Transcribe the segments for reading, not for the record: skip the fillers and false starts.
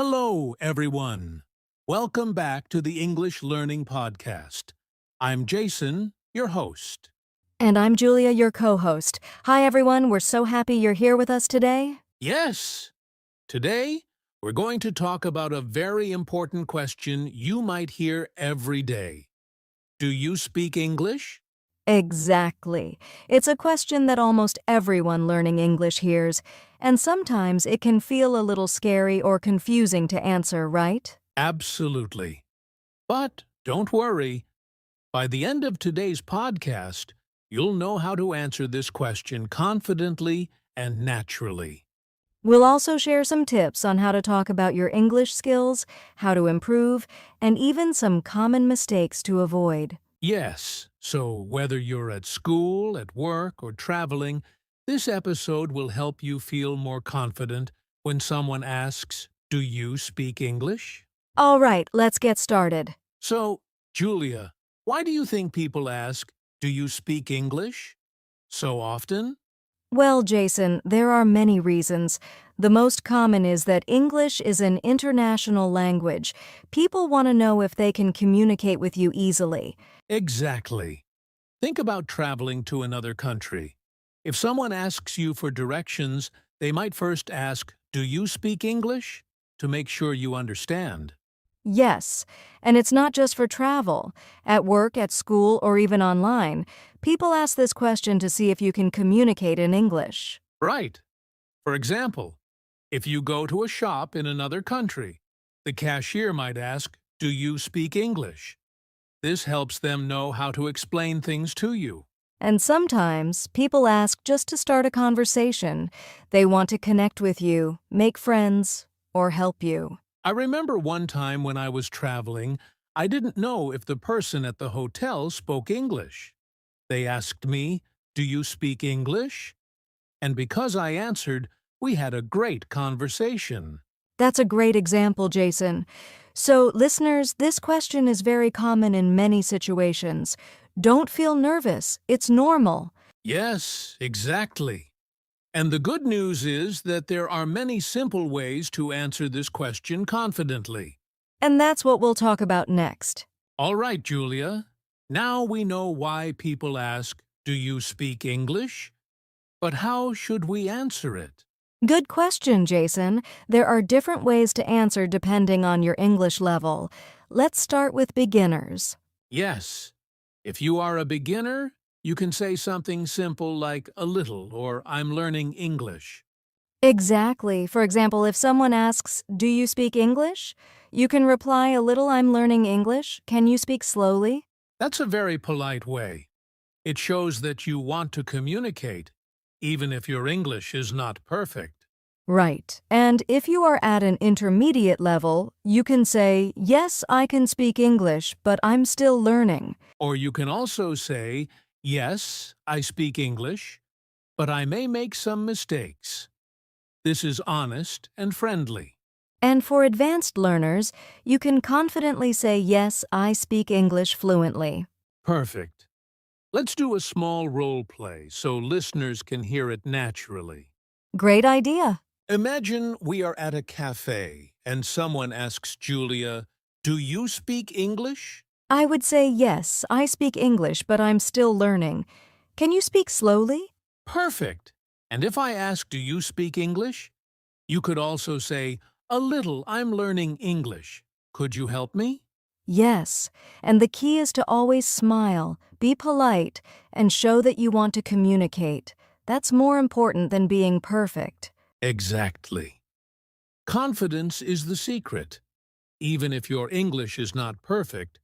Hello, everyone. Welcome back to the English Learning Podcast. I'm Jason, your host. And I'm Julia, your co-host. Hi, everyone. We're so happy you're here with us today. Yes, today we're going to talk about a very important question you might hear every day. Do you speak English? Exactly. It's a question that almost everyone learning English hears, and sometimes it can feel a little scary or confusing to answer, right? Absolutely. But don't worry. By the end of today's podcast, you'll know how to answer this question confidently and naturally. We'll also share some tips on how to talk about your English skills, how to improve, and even some common mistakes to avoid. Yes, so whether you're at school, at work, or traveling, this episode will help you feel more confident when someone asks, "Do you speak English?" All right, let's get started. So, Julia, why do you think people ask, "Do you speak English?" so often? Well, Jason, there are many reasons. The most common is that English is an international language. People want to know if they can communicate with you easily. Exactly. Think about traveling to another country. If someone asks you for directions, they might first ask, "Do you speak English?" to make sure you understand. Yes, and it's not just for travel. At work, at school, or even online, people ask this question to see if you can communicate in English. Right. For example, if you go to a shop in another country, the cashier might ask, "Do you speak English?" This helps them know how to explain things to you. And sometimes, people ask just to start a conversation. They want to connect with you, make friends, or help you. I remember one time when I was traveling, I didn't know if the person at the hotel spoke English. They asked me, "Do you speak English?" And because I answered, we had a great conversation. That's a great example, Jason. So, listeners, this question is very common in many situations. Don't feel nervous. It's normal. Yes, exactly. And the good news is that there are many simple ways to answer this question confidently. And that's what we'll talk about next. All right, Julia. Now we know why people ask, "Do you speak English?" But how should we answer it? Good question, Jason. There are different ways to answer depending on your English level. Let's start with beginners. Yes. If you are a beginner, you can say something simple like "a little" or "I'm learning English." Exactly. For example, if someone asks, "Do you speak English?" you can reply, "A little, I'm learning English. Can you speak slowly?" That's a very polite way. It shows that you want to communicate, even if your English is not perfect. Right. And if you are at an intermediate level, you can say, "Yes, I can speak English, but I'm still learning." Or you can also say, "Yes, I speak English, but I may make some mistakes." This is honest and friendly. And for advanced learners, you can confidently say, "Yes, I speak English fluently." Perfect. Let's do a small role play so listeners can hear it naturally. Great idea. Imagine we are at a cafe and someone asks Julia, "Do you speak English?" I would say, "Yes, I speak English, but I'm still learning. Can you speak slowly?" Perfect. And if I ask, "Do you speak English?" you could also say, "A little, I'm learning English. Could you help me?" Yes, and the key is to always smile, be polite, and show that you want to communicate. That's more important than being perfect. Exactly. Confidence is the secret. Even if your English is not perfect,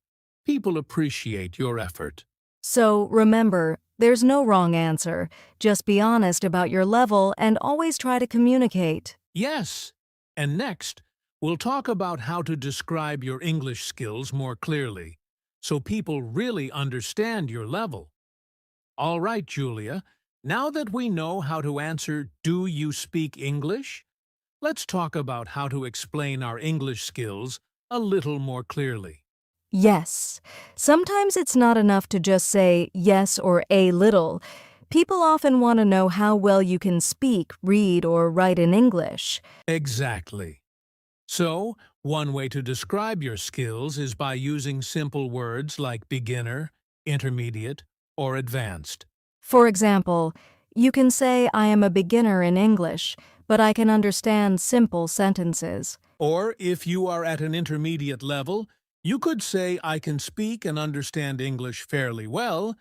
people appreciate your effort. So remember, there's no wrong answer. Just be honest about your level and always try to communicate. Yes. And next, we'll talk about how to describe your English skills more clearly, so people really understand your level. All right, Julia, now that we know how to answer "Do you speak English?" let's talk about how to explain our English skills a little more clearly. Yes. Sometimes it's not enough to just say yes or a little. People often want to know how well you can speak, read, or write in English. Exactly. So, one way to describe your skills is by using simple words like beginner, intermediate, or advanced. For example, you can say, I am a beginner in English, but I can understand simple sentences. Or if you are at an intermediate level, you could say, I can speak and understand English fairly well,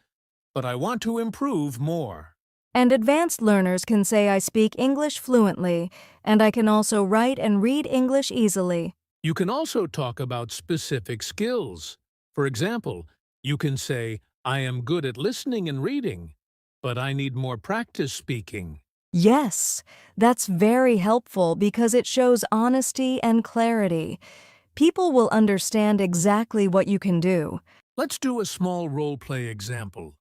but I want to improve more. And advanced learners can say, I speak English fluently, and I can also write and read English easily. You can also talk about specific skills. For example, you can say, I am good at listening and reading, but I need more practice speaking. Yes, that's very helpful because it shows honesty and clarity. People will understand exactly what you can do. Let's do a small role-play example.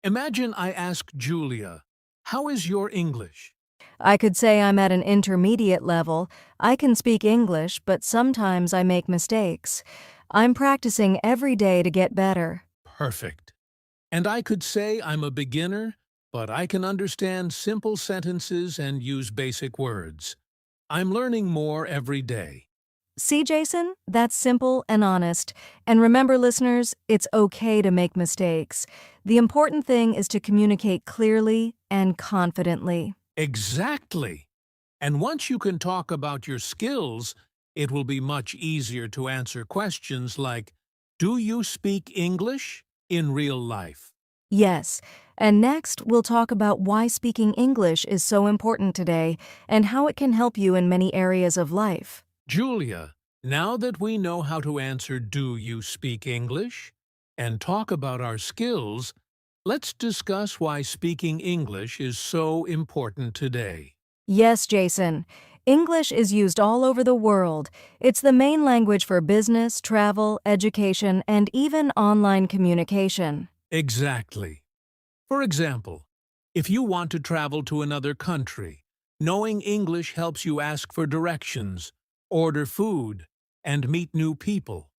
Imagine I ask Julia, how is your English? I could say I'm at an intermediate level. I can speak English, but sometimes I make mistakes. I'm practicing every day to get better. Perfect. And I could say I'm a beginner, but I can understand simple sentences and use basic words. I'm learning more every day. See, Jason? That's simple and honest. And remember, listeners, it's okay to make mistakes. The important thing is to communicate clearly and confidently. Exactly. And once you can talk about your skills, it will be much easier to answer questions like, do you speak English in real life? Yes, and next we'll talk about why speaking English is so important today and how it can help you in many areas of life. Julia, now that we know how to answer do you speak English and talk about our skills, let's discuss why speaking English is so important today. Yes, Jason. English is used all over the world. It's the main language for business, travel, education, and even online communication. Exactly. For example, if you want to travel to another country, knowing English helps you ask for directions, order food, and meet new people.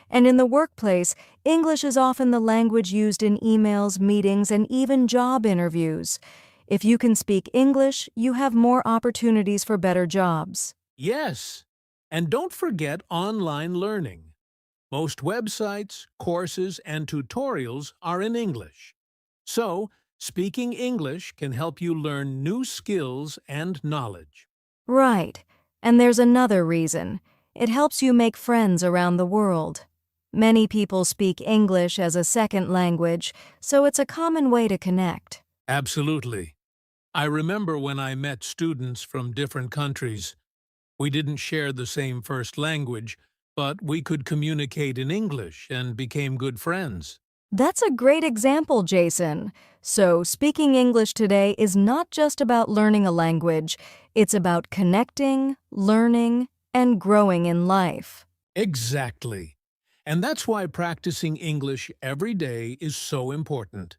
And in the workplace, English is often the language used in emails, meetings, and even job interviews. If you can speak English, you have more opportunities for better jobs. Yes, and don't forget online learning. Most websites, courses, and tutorials are in English. So, speaking English can help you learn new skills and knowledge. Right. And there's another reason. It helps you make friends around the world. Many people speak English as a second language, so it's a common way to connect. Absolutely. I remember when I met students from different countries. We didn't share the same first language, but we could communicate in English and became good friends. That's a great example, Jason. So, speaking English today is not just about learning a language, it's about connecting, learning, and growing in life. Exactly. And that's why practicing English every day is so important.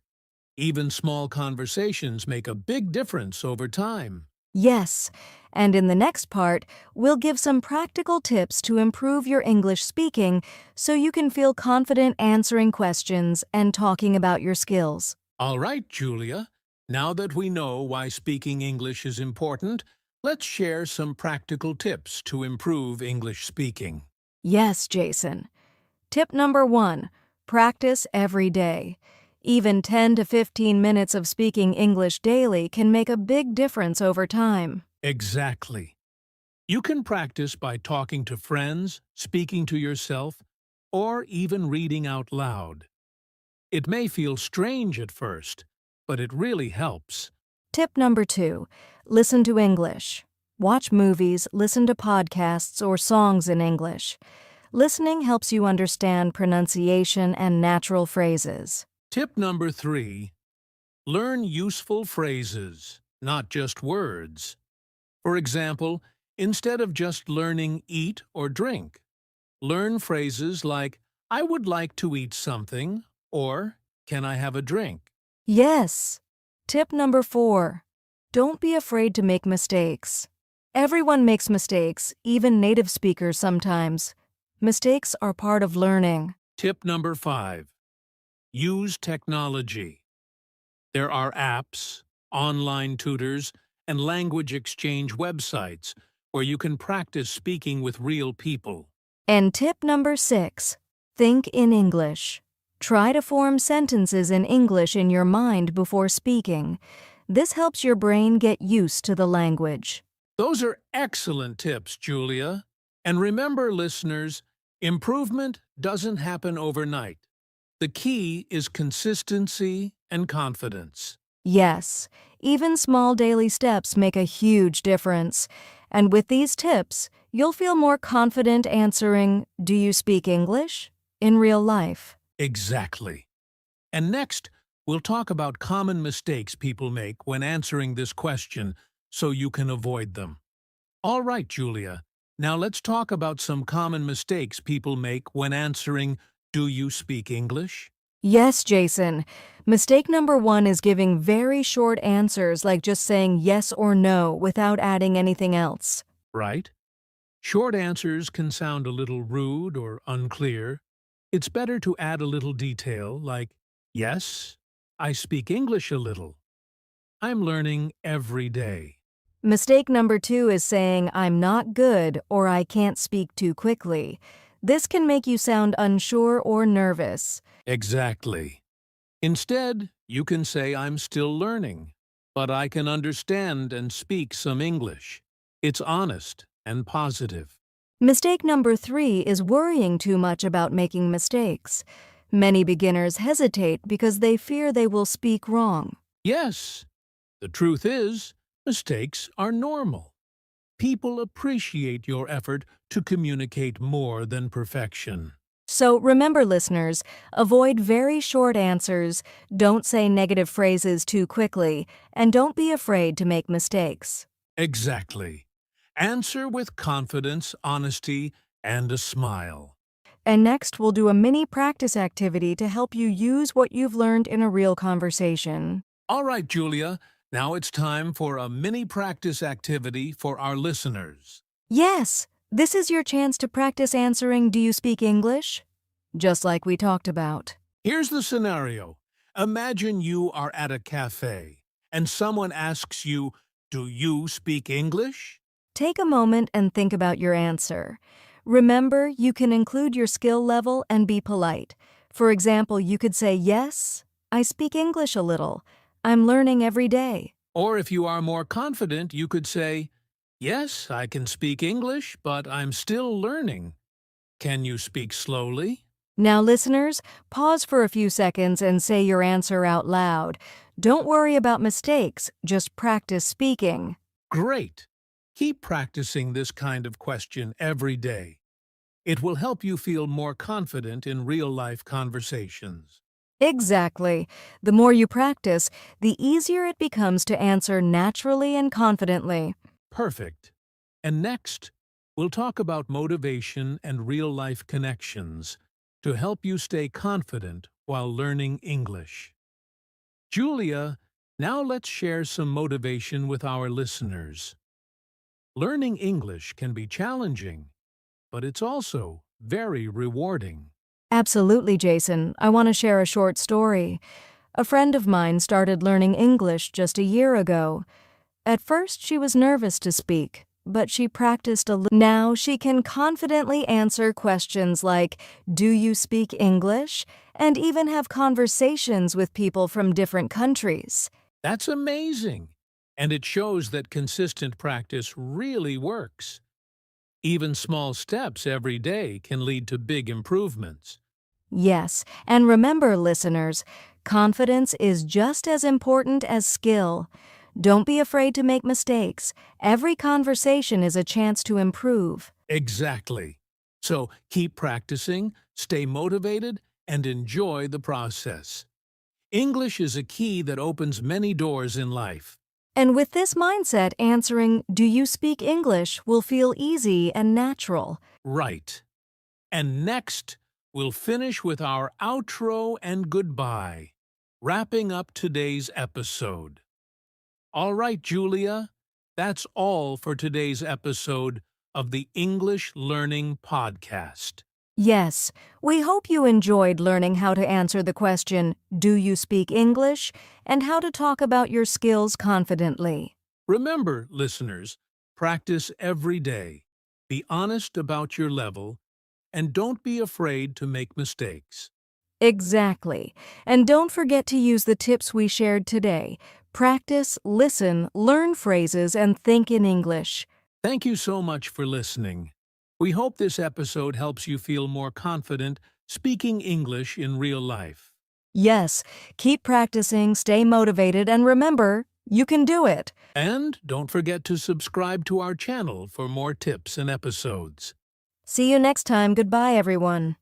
Even small conversations make a big difference over time. Yes, and in the next part, we'll give some practical tips to improve your English speaking so you can feel confident answering questions and talking about your skills. All right, Julia. Now that we know why speaking English is important, let's share some practical tips to improve English speaking. Yes, Jason. Tip number 1, practice every day. Even 10 to 15 minutes of speaking English daily can make a big difference over time. Exactly. You can practice by talking to friends, speaking to yourself, or even reading out loud. It may feel strange at first, but it really helps. Tip number 2, listen to English. Watch movies, listen to podcasts or songs in English. Listening helps you understand pronunciation and natural phrases. Tip number 3, learn useful phrases, not just words. For example, instead of just learning eat or drink, learn phrases like, I would like to eat something, or can I have a drink? Yes. Tip number 4, don't be afraid to make mistakes. Everyone makes mistakes, even native speakers sometimes. Mistakes are part of learning. Tip number 5, use technology. There are apps, online tutors, and language exchange websites where you can practice speaking with real people. And tip number 6, think in English. Try to form sentences in English in your mind before speaking. This helps your brain get used to the language. Those are excellent tips, Julia. And remember, listeners, improvement doesn't happen overnight. The key is consistency and confidence. Yes, even small daily steps make a huge difference. And with these tips, you'll feel more confident answering, "Do you speak English?" in real life. Exactly. And next, we'll talk about common mistakes people make when answering this question so you can avoid them. All right, Julia. Now let's talk about some common mistakes people make when answering, "Do you speak English?" Yes, Jason. Mistake number 1 is giving very short answers like just saying yes or no without adding anything else. Right? Short answers can sound a little rude or unclear. It's better to add a little detail like, "Yes, I speak English a little. I'm learning every day." Mistake number 2 is saying "I'm not good" or "I can't speak too quickly." This can make you sound unsure or nervous. Exactly. Instead, you can say, "I'm still learning, but I can understand and speak some English." It's honest and positive. Mistake number 3 is worrying too much about making mistakes. Many beginners hesitate because they fear they will speak wrong. Yes, the truth is, mistakes are normal. People appreciate your effort to communicate more than perfection. So remember, listeners, avoid very short answers, don't say negative phrases too quickly, and don't be afraid to make mistakes. Exactly. Answer with confidence, honesty, and a smile. And next, we'll do a mini practice activity to help you use what you've learned in a real conversation. All right, Julia, now it's time for a mini practice activity for our listeners. Yes, this is your chance to practice answering "Do you speak English?" just like we talked about. Here's the scenario. Imagine you are at a cafe and someone asks you, "Do you speak English?" Take a moment and think about your answer. Remember, you can include your skill level and be polite. For example, you could say, "Yes, I speak English a little. I'm learning every day." Or if you are more confident, you could say, "Yes, I can speak English, but I'm still learning. Can you speak slowly?" Now, listeners, pause for a few seconds and say your answer out loud. Don't worry about mistakes, just practice speaking. Great! Keep practicing this kind of question every day. It will help you feel more confident in real-life conversations. Exactly. The more you practice, the easier it becomes to answer naturally and confidently. Perfect. And next, we'll talk about motivation and real-life connections to help you stay confident while learning English. Julia, now let's share some motivation with our listeners. Learning English can be challenging, but it's also very rewarding. Absolutely, Jason. I want to share a short story. A friend of mine started learning English just a year ago. At first, she was nervous to speak, but she practiced a little. Now she can confidently answer questions like, "Do you speak English?" and even have conversations with people from different countries. That's amazing! And it shows that consistent practice really works. Even small steps every day can lead to big improvements. Yes, and remember, listeners, confidence is just as important as skill. Don't be afraid to make mistakes. Every conversation is a chance to improve. Exactly. So keep practicing, stay motivated, and enjoy the process. English is a key that opens many doors in life. And with this mindset, answering "Do you speak English?" will feel easy and natural. Right. And next, we'll finish with our outro and goodbye, wrapping up today's episode. All right, Julia, that's all for today's episode of the English Learning Podcast. Yes, we hope you enjoyed learning how to answer the question, "Do you speak English?" and how to talk about your skills confidently. Remember, listeners, Practice every day. Be honest about your level, and don't be afraid to make mistakes. Exactly. And don't forget to use the tips we shared today. Practice, listen, learn phrases, and think in English. Thank you so much for listening. We hope this episode helps you feel more confident speaking English in real life. Yes, keep practicing, stay motivated, and remember, you can do it. And don't forget to subscribe to our channel for more tips and episodes. See you next time. Goodbye, everyone.